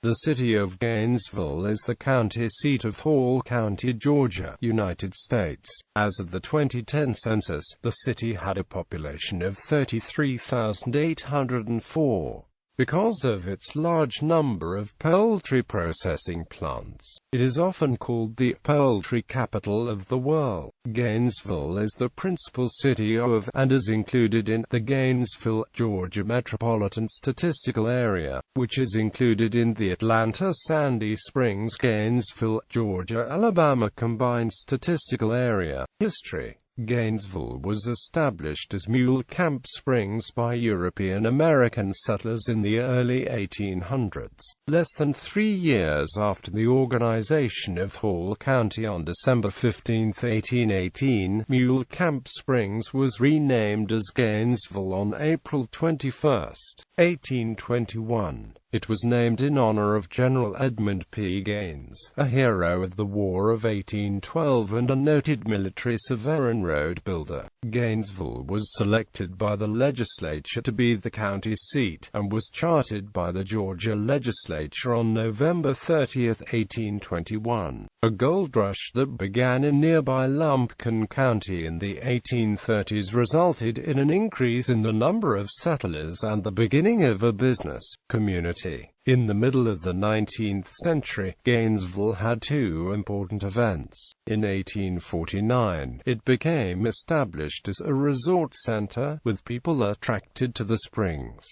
The city of Gainesville is the county seat of Hall County, Georgia, United States. As of the 2010 census, the city had a population of 33,804. Because of its large number of poultry processing plants, it is often called the poultry capital of the world. Gainesville is the principal city of, and is included in, the Gainesville, Georgia Metropolitan Statistical Area, which is included in the Atlanta-Sandy Springs-Gainesville, Georgia, Alabama Combined Statistical Area. History. Gainesville was established as Mule Camp Springs by European-American settlers in the early 1800s. Less than 3 years after the organization of Hall County on December 15, 1818, Mule Camp Springs was renamed as Gainesville on April 21, 1821. It was named in honor of General Edmund P. Gaines, a hero of the War of 1812 and a noted military surveyor and road builder. Gainesville was selected by the legislature to be the county seat, and was chartered by the Georgia legislature on November 30, 1821. A gold rush that began in nearby Lumpkin County in the 1830s resulted in an increase in the number of settlers and the beginning of a business community. In the middle of the 19th century, Gainesville had two important events. In 1849, it became established as a resort center, with people attracted to the springs.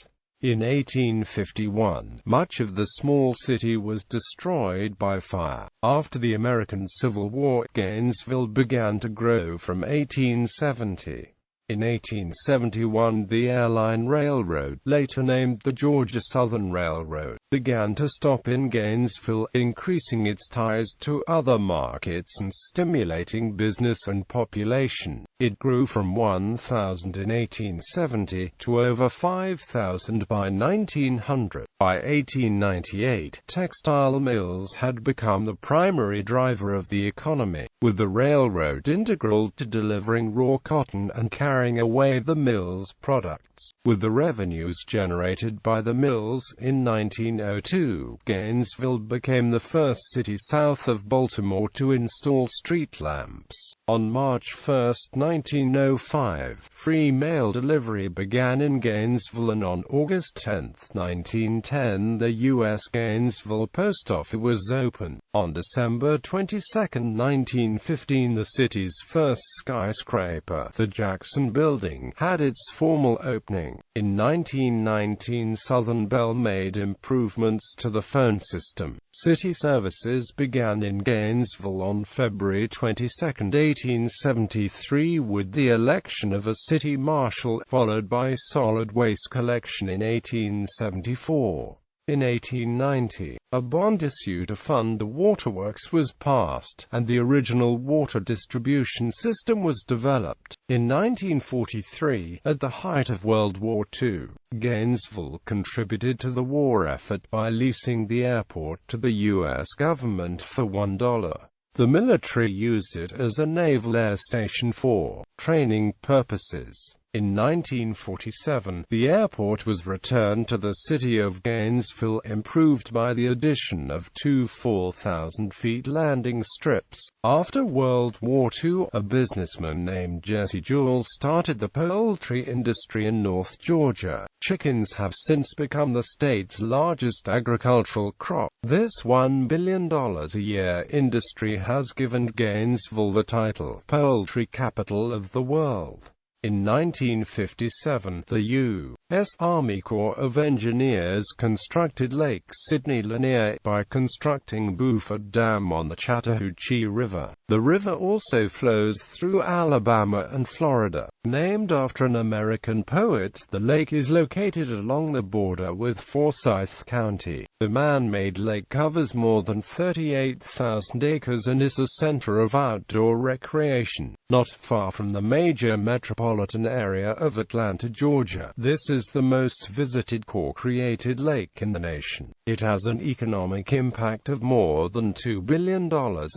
In 1851, much of the small city was destroyed by fire. After the American Civil War, Gainesville began to grow from 1870. In 1871, the Airline Railroad, later named the Georgia Southern Railroad, began to stop in Gainesville, increasing its ties to other markets and stimulating business and population. It grew from 1,000 in 1870 to over 5,000 by 1900. By 1898, textile mills had become the primary driver of the economy, with the railroad integral to delivering raw cotton and carrying away the mill's products. With the revenues generated by the mills, in 1902, Gainesville became the first city south of Baltimore to install street lamps. On March 1, 1905, free mail delivery began in Gainesville, and on August 10, 1910, the U.S. Gainesville Post Office was opened. On December 22, 1915, the city's first skyscraper, the Jackson Building, had its formal opening. In 1919, Southern Bell made improvements to the phone system. City services began in Gainesville on February 22, 1873, with the election of a city marshal, followed by solid waste collection in 1874. In 1890, a bond issue to fund the waterworks was passed, and the original water distribution system was developed. In 1943, at the height of World War II, Gainesville contributed to the war effort by leasing the airport to the U.S. government for $1. The military used it as a naval air station for training purposes. In 1947, the airport was returned to the city of Gainesville, improved by the addition of two 4,000-feet landing strips. After World War II, a businessman named Jesse Jewell started the poultry industry in North Georgia. Chickens have since become the state's largest agricultural crop. This $1 billion a year industry has given Gainesville the title Poultry Capital of the World. In 1957, the U.S. Army Corps of Engineers constructed Lake Sidney Lanier by constructing Buford Dam on the Chattahoochee River. The river also flows through Alabama and Florida. Named after an American poet, the lake is located along the border with Forsyth County. The man-made lake covers more than 38,000 acres and is a center of outdoor recreation. not far from the major metropolitan area of Atlanta, Georgia. This is the most visited core-created lake in the nation. It has an economic impact of more than $2 billion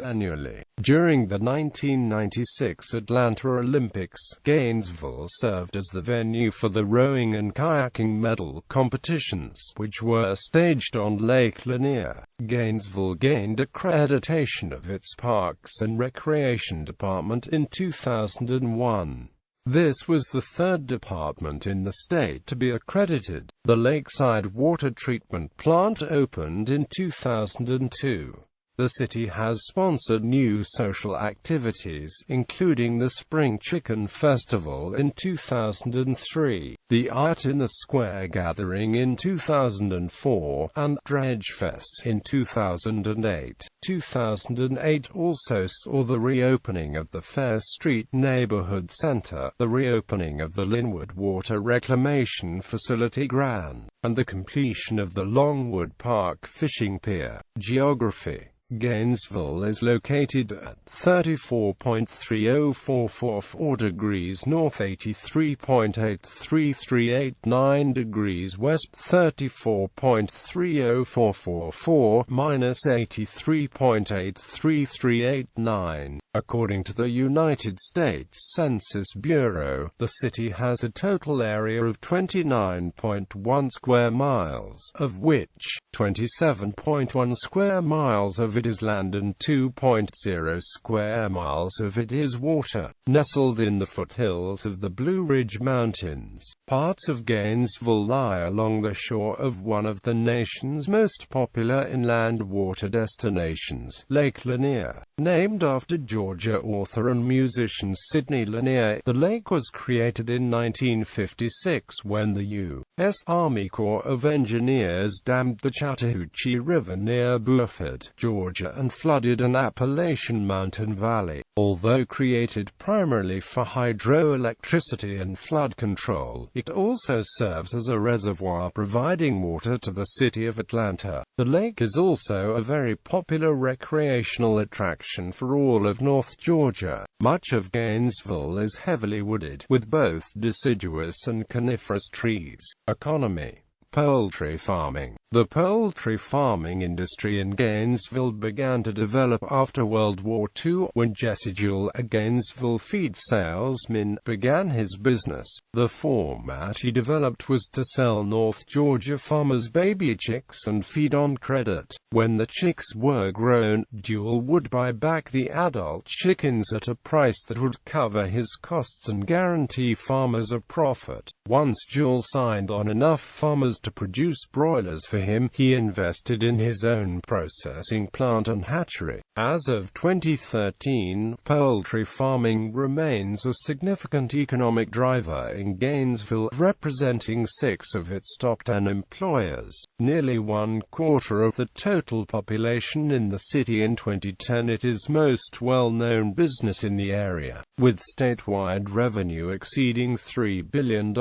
annually. During the 1996 Atlanta Olympics, Gainesville served as the venue for the rowing and kayaking medal competitions, which were staged on Lake Lanier. Gainesville gained accreditation of its Parks and Recreation Department in 2001. This was the third department in the state to be accredited. The Lakeside Water Treatment Plant opened in 2002. The city has sponsored new social activities, including the Spring Chicken Festival in 2003, the Art in the Square Gathering in 2004, and Dredge Fest in 2008. 2008 also saw the reopening of the Fair Street Neighborhood Center, the reopening of the Linwood Water Reclamation Facility Grand, and the completion of the Longwood Park Fishing Pier. Geography. Gainesville is located at 34.3044 degrees north, 83.83389 degrees west, 34.30444 minus 83.83389. According to the United States Census Bureau, the city has a total area of 29.1 square miles, of which 27.1 square miles of it is land and 2.0 square miles of it is water. Nestled in the foothills of the Blue Ridge Mountains, parts of Gainesville lie along the shore of one of the nation's most popular inland water destinations, Lake Lanier. Named after Georgia author and musician Sidney Lanier, the lake was created in 1956 when the U.S. Army Corps of Engineers dammed the Chattahoochee River near Beaufort, Georgia, and flooded an Appalachian mountain valley. Although created primarily for hydroelectricity and flood control, it also serves as a reservoir providing water to the city of Atlanta. The lake is also a very popular recreational attraction for all of North Georgia. Much of Gainesville is heavily wooded, with both deciduous and coniferous trees. Economy. Poultry farming. The poultry farming industry in Gainesville began to develop after World War II, when Jesse Jewell, a Gainesville feed salesman, began his business. The format he developed was to sell North Georgia farmers baby chicks and feed on credit. When the chicks were grown, Jewell would buy back the adult chickens at a price that would cover his costs and guarantee farmers a profit. Once Jewell signed on enough farmers to produce broilers for him, he invested in his own processing plant and hatchery. As of 2013, poultry farming remains a significant economic driver in Gainesville, representing 6 of its top 10 employers. Nearly 1/4 of the total population in the city in 2010, it is most well-known business in the area, with statewide revenue exceeding $3 billion.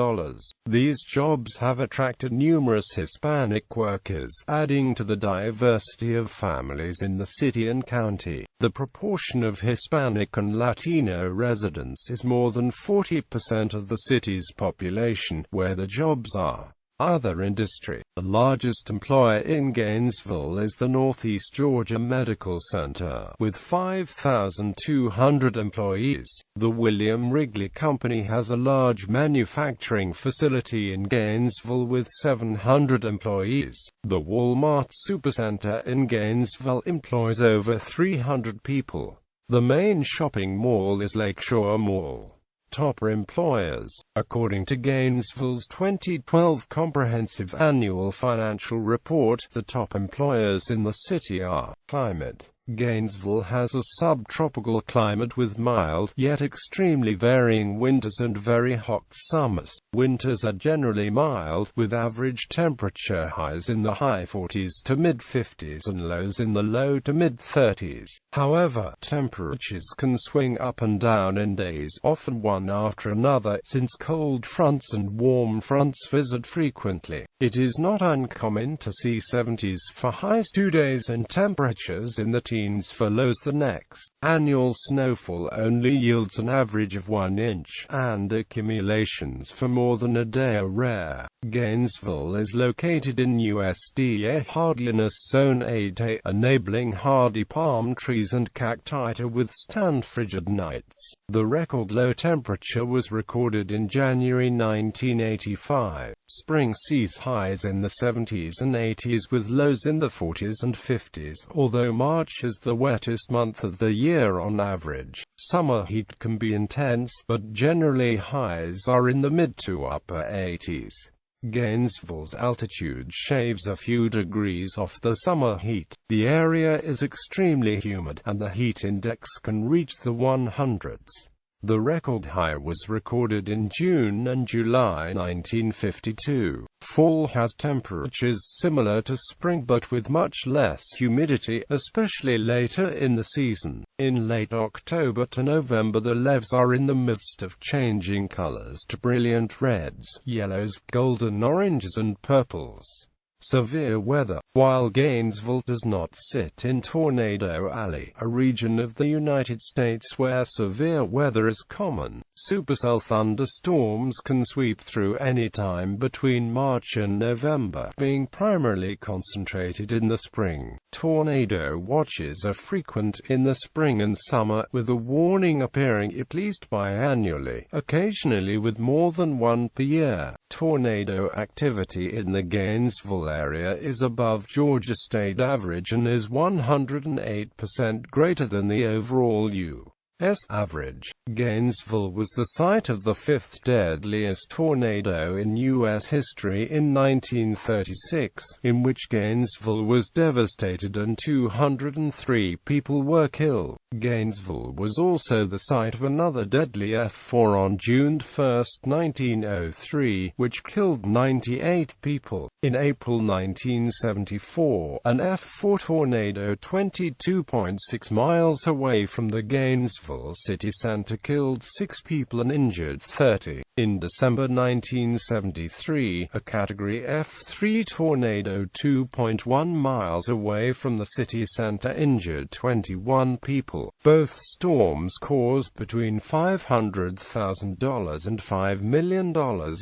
These jobs have attracted numerous Hispanic workers, adding to the diversity of families in the city and county. The proportion of Hispanic and Latino residents is more than 40% of the city's population, where the jobs are. Other industry. The largest employer in Gainesville is the Northeast Georgia Medical Center, with 5,200 employees. The William Wrigley Company has a large manufacturing facility in Gainesville with 700 employees. The Walmart Supercenter in Gainesville employs over 300 people. The main shopping mall is Lakeshore Mall. Top employers. According to Gainesville's 2012 Comprehensive Annual Financial Report, the top employers in the city are: climate. Gainesville has a subtropical climate with mild, yet extremely varying winters and very hot summers. Winters are generally mild, with average temperature highs in the high 40s to mid-50s and lows in the low to mid-30s. However, temperatures can swing up and down in days, often one after another, since cold fronts and warm fronts visit frequently. It is not uncommon to see 70s for highs 2 days and temperatures in the teens means for lows. The next annual snowfall only yields an average of 1 inch, and accumulations for more than a day are rare. Gainesville is located in USDA hardiness zone 8A, enabling hardy palm trees and cacti to withstand frigid nights. The record low temperature was recorded in January 1985. Spring sees highs in the 70s and 80s with lows in the 40s and 50s, although March is the wettest month of the year on average. Summer heat can be intense, but generally highs are in the mid to upper 80s. Gainesville's altitude shaves a few degrees off the summer heat. The area is extremely humid, and the heat index can reach the 100s. The record high was recorded in June and July 1952. Fall has temperatures similar to spring but with much less humidity, especially later in the season. In late October to November the leaves are in the midst of changing colors to brilliant reds, yellows, golden oranges and purples. Severe weather. While Gainesville does not sit in Tornado Alley, a region of the United States where severe weather is common, supercell thunderstorms can sweep through any time between March and November, being primarily concentrated in the spring. Tornado watches are frequent in the spring and summer, with a warning appearing at least biannually, occasionally with more than one per year. Tornado activity in the Gainesville area is above Georgia state average and is 108% greater than the overall U.S. average. Gainesville was the site of the fifth deadliest tornado in U.S. history in 1936, in which Gainesville was devastated and 203 people were killed. Gainesville was also the site of another deadly F4 on June 1, 1903, which killed 98 people. In April 1974, an F4 tornado 22.6 miles away from the Gainesville city center killed 6 people and injured 30. In December 1973, a Category F3 tornado 2.1 miles away from the city center injured 21 people. Both storms caused between $500,000 and $5 million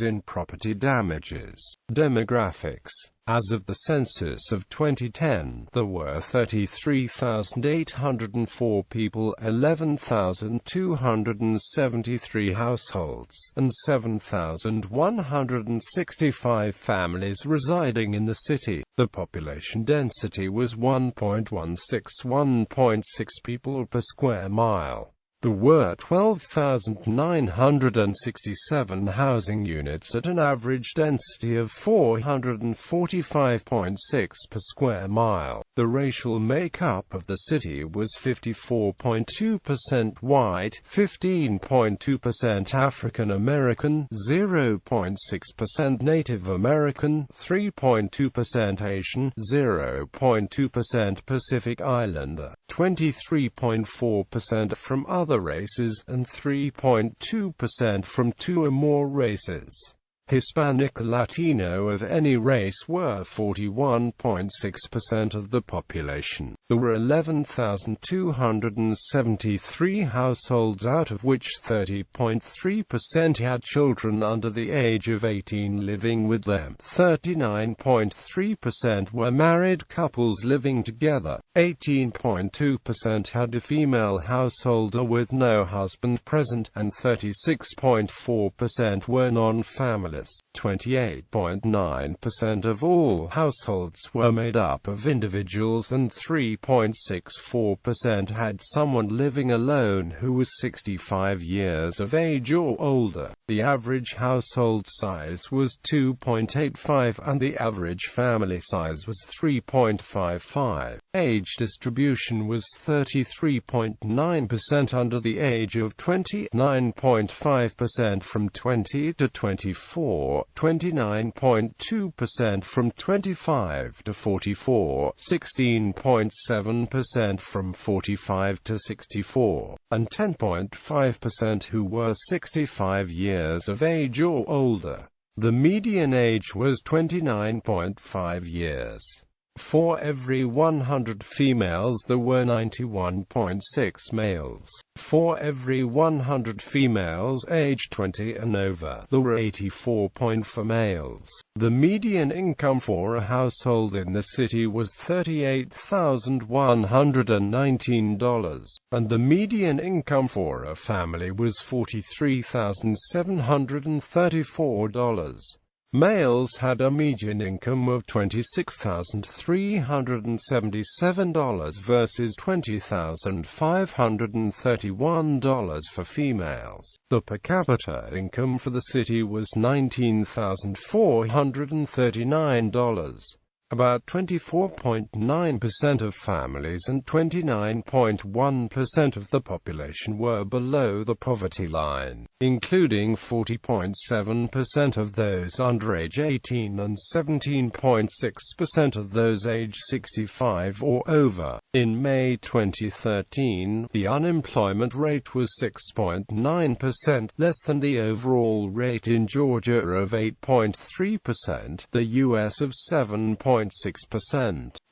in property damages. Demographics. As of the census of 2010, there were 33,804 people, 11,273 households, and 7,165 families residing in the city. The population density was 1.6 people per square mile. There were 12,967 housing units at an average density of 445.6 per square mile. The racial makeup of the city was 54.2% white, 15.2% African American, 0.6% Native American, 3.2% Asian, 0.2% Pacific Islander, 23.4% from other races, and 3.2% from 2 or more races. Hispanic or Latino of any race were 41.6% of the population. There were 11,273 households, out of which 30.3% had children under the age of 18 living with them. 39.3% were married couples living together. 18.2% had a female householder with no husband present, and 36.4% were non-family. 28.9% of all households were made up of individuals, and 3.64% had someone living alone who was 65 years of age or older. The average household size was 2.85, and the average family size was 3.55. Age distribution was 33.9% under the age of 20, 9.5% from 20 to 24, 29.2% from 25 to 44, 16.7% from 45 to 64, and 10.5% who were 65 years of age or older. The median age was 29.5 years. For every 100 females there were 91.6 males. For every 100 females aged 20 and over, there were 84.4 males. The median income for a household in the city was $38,119, and the median income for a family was $43,734. Males had a median income of $26,377 versus $20,531 for females. The per capita income for the city was $19,439. About 24.9% of families and 29.1% of the population were below the poverty line, including 40.7% of those under age 18 and 17.6% of those age 65 or over. In May 2013, the unemployment rate was 6.9%, less than the overall rate in Georgia of 8.3%, the U.S. of 7.6%.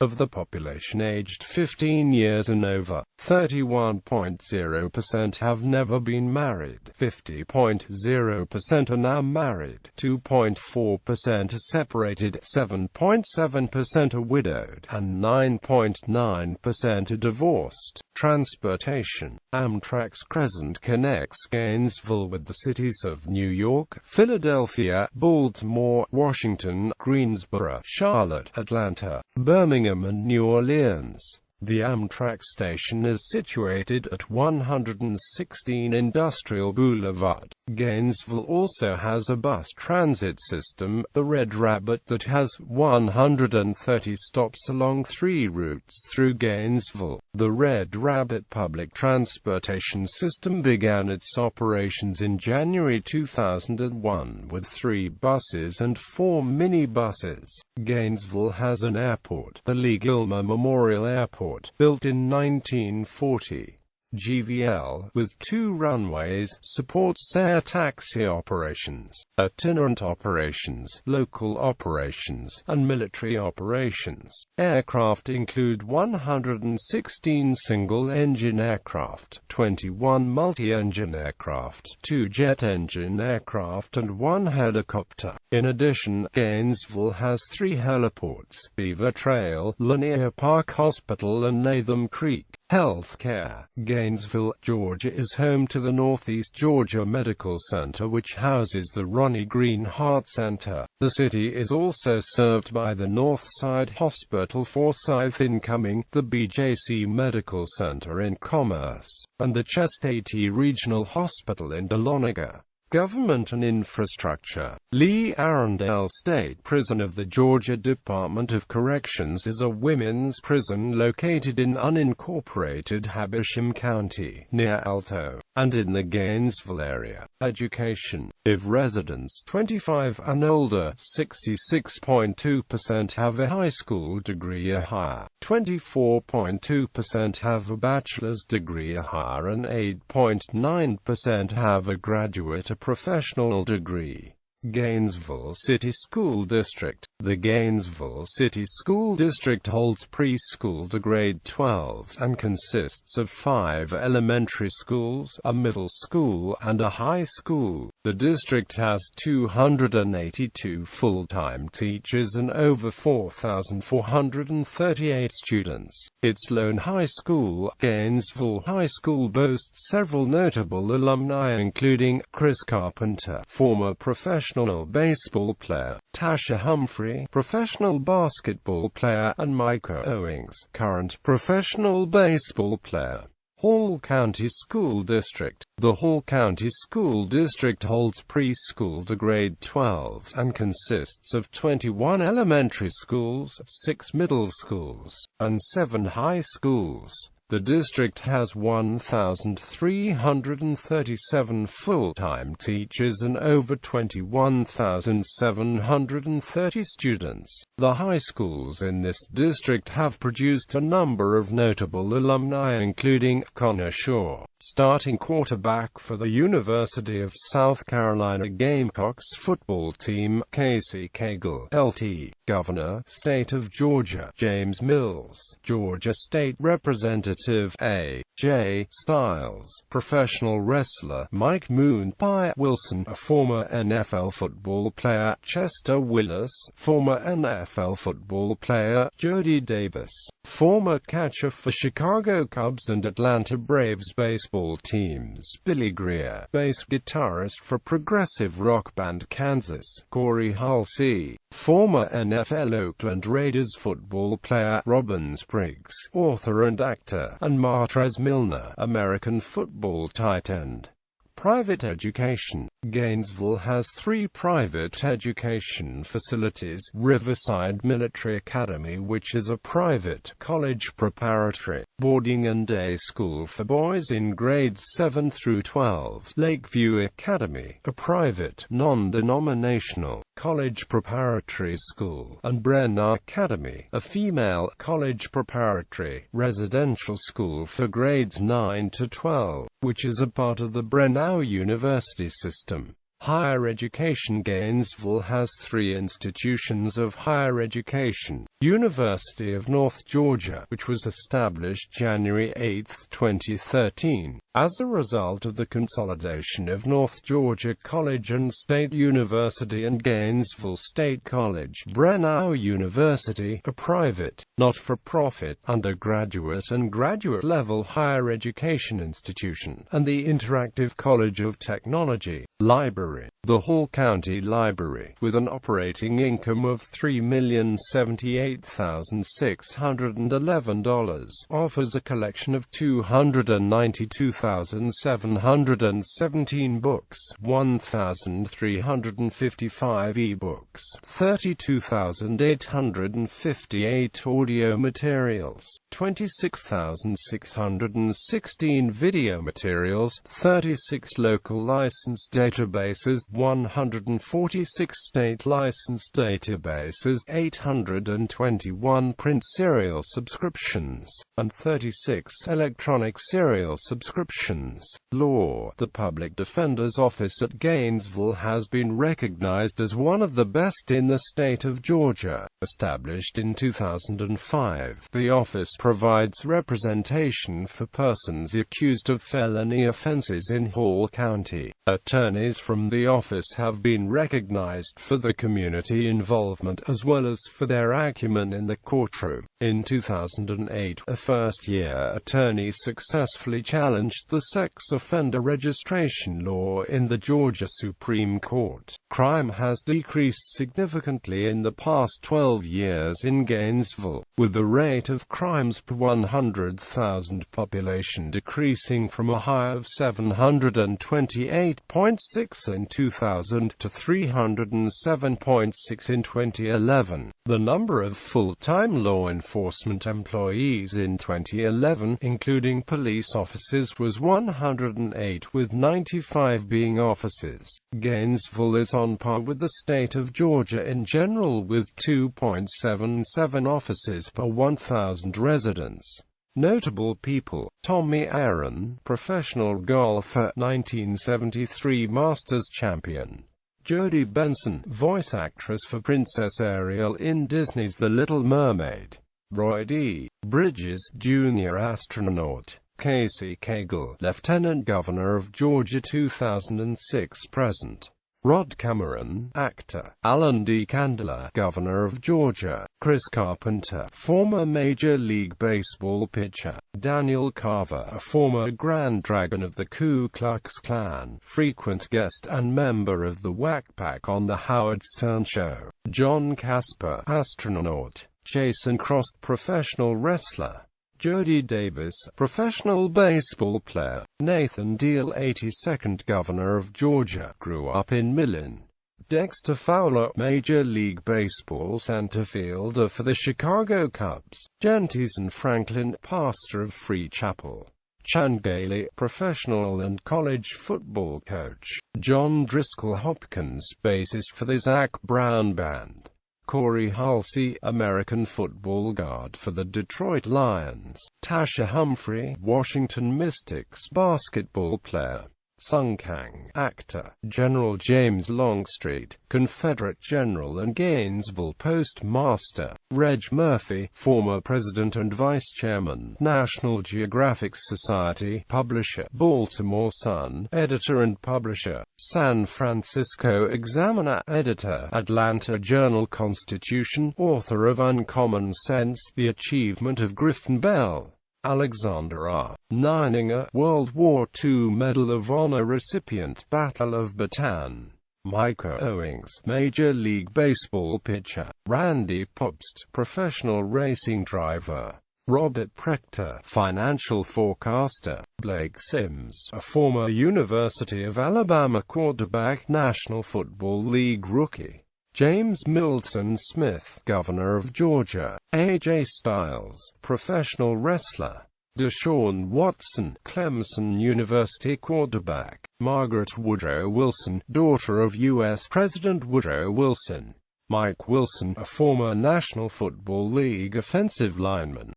Of the population aged 15 years and over, 31.0% have never been married, 50.0% are now married, 2.4% are separated, 7.7% are widowed, and 9.9% are divorced. Transportation. Amtrak's Crescent connects Gainesville with the cities of New York, Philadelphia, Baltimore, Washington, Greensboro, Charlotte, Atlanta, Birmingham and New Orleans. The Amtrak station is situated at 116 Industrial Boulevard. Gainesville also has a bus transit system, the Red Rabbit, that has 130 stops along 3 routes through Gainesville. The Red Rabbit public transportation system began its operations in January 2001 with 3 buses and 4 minibuses. Gainesville has an airport, the Lee Gilmer Memorial Airport, built in 1940. GVL, with 2 runways, supports air taxi operations, itinerant operations, local operations, and military operations. Aircraft include 116 single-engine aircraft, 21 multi-engine aircraft, 2 jet-engine aircraft and 1 helicopter. In addition, Gainesville has 3 heliports: Beaver Trail, Lanier Park Hospital and Latham Creek. Healthcare. Gainesville, Georgia is home to the Northeast Georgia Medical Center, which houses the Ronnie Green Heart Center. The city is also served by the Northside Hospital Forsyth in Cumming, the BJC Medical Center in Commerce, and the Chestnut Regional Hospital in Dahlonega. Government and infrastructure. Lee Arundel State Prison of the Georgia Department of Corrections is a women's prison located in unincorporated Habersham County, near Alto, and in the Gainesville area. Education. Of residents 25 and older, 66.2% have a high school degree or higher, 24.2% have a bachelor's degree or higher, and 8.9% have a graduate or professional degree. Gainesville City School District. The Gainesville City School District holds preschool to grade 12 and consists of 5 elementary schools, a middle school, and a high school. The district has 282 full-time teachers and over 4,438 students. Its lone high school, Gainesville High School, boasts several notable alumni including Chris Carpenter, former professional baseball player, Tasha Humphrey, professional basketball player, and Micah Owings, current professional baseball player. Hall County School District. The Hall County School District holds preschool to grade 12 and consists of 21 elementary schools, 6 middle schools, and 7 high schools. The district has 1,337 full-time teachers and over 21,730 students. The high schools in this district have produced a number of notable alumni including Connor Shaw, Starting quarterback for the University of South Carolina Gamecocks football team, Casey Cagle, LT. Governor, State of Georgia, James Mills. Georgia State Representative, A.J. Styles. Professional wrestler, Mike Moon Pie Wilson. A former NFL football player, Chester Willis. Former NFL football player, Jody Davis. Former catcher for Chicago Cubs and Atlanta Braves baseball teams, Billy Greer. Bass guitarist for progressive rock band Kansas, Corey Halsey. Former NFL Oakland Raiders football player, Robin Spriggs. Author and actor, and Martrez Milner, American football tight end. Private education. Gainesville has 3 private education facilities: Riverside Military Academy, which is a private college preparatory, boarding and day school for boys in grades 7 through 12; Lakeview Academy, a private, non-denominational, college preparatory school; and Brenna Academy, a female, college preparatory, residential school for grades 9 to 12, which is a part of the Brenna University system. Higher education. Gainesville has 3 institutions of higher education. University of North Georgia, which was established January 8, 2013, as a result of the consolidation of North Georgia College and State University and Gainesville State College. Brenau University, a private, not-for-profit, undergraduate and graduate-level higher education institution, and the Interactive College of Technology. Library. The Hall County Library, with an operating income of $3,078,611, offers a collection of 292,717 books, 1,355 e-books, 32,858 audio materials, 26,616 video materials, 36 local licensed databases, 146 state licensed databases, 821 print serial subscriptions, and 36 electronic serial subscriptions. Law. The Public Defender's Office at Gainesville has been recognized as one of the best in the state of Georgia. Established in 2005, the office provides representation for persons accused of felony offenses in Hall County. Attorneys from the office have been recognized for their community involvement as well as for their acumen in the courtroom. In 2008, a first-year attorney successfully challenged the sex offender registration law in the Georgia Supreme Court. Crime has decreased significantly in the past 12 years in Gainesville, with the rate of crimes per 100,000 population decreasing from a high of 728.6 in 2000 to 307.6 in 2011. The number of full-time law enforcement employees in 2011, including police officers, was 108, with 95 being officers. Gainesville is on par with the state of Georgia in general, with 2.77 officers per 1,000 residents. Notable people: Tommy Aaron, professional golfer, 1973 Masters champion. Jodie Benson, voice actress for Princess Ariel in Disney's The Little Mermaid. Roy D. Bridges, junior astronaut. Casey Cagle, Lieutenant Governor of Georgia 2006-present. Rod Cameron, actor. Alan D. Candler, Governor of Georgia. Chris Carpenter, former Major League Baseball pitcher. Daniel Carver, a former Grand Dragon of the Ku Klux Klan, frequent guest and member of the Whack Pack on The Howard Stern Show. John Casper, astronaut. Jason Cross, professional wrestler. Jody Davis, professional baseball player. Nathan Deal, 82nd Governor of Georgia, grew up in Millen. Dexter Fowler, Major League Baseball center fielder for the Chicago Cubs. Jentison Franklin, pastor of Free Chapel. Chan Gailey, professional and college football coach. John Driscoll Hopkins, bassist for the Zac Brown Band. Corey Halsey, American football guard for the Detroit Lions. Tasha Humphrey, Washington Mystics basketball player. Sung Kang, actor. General James Longstreet, Confederate general and Gainesville postmaster. Reg Murphy, former president and vice chairman, National Geographic Society, publisher. Baltimore Sun, editor and publisher. San Francisco Examiner, editor. Atlanta Journal-Constitution, author of Uncommon Sense, The Achievement of Griffin Bell. Alexander R. Neininger, World War II Medal of Honor recipient, Battle of Bataan. Micah Owings, Major League Baseball pitcher. Randy Pobst, professional racing driver. Robert Prechter, financial forecaster. Blake Sims, a former University of Alabama quarterback, National Football League rookie. James Milton Smith, governor of Georgia. AJ Styles, professional wrestler. Deshaun Watson, Clemson University quarterback. Margaret Woodrow Wilson, daughter of U.S. President Woodrow Wilson. Mike Wilson, a former National Football League offensive lineman.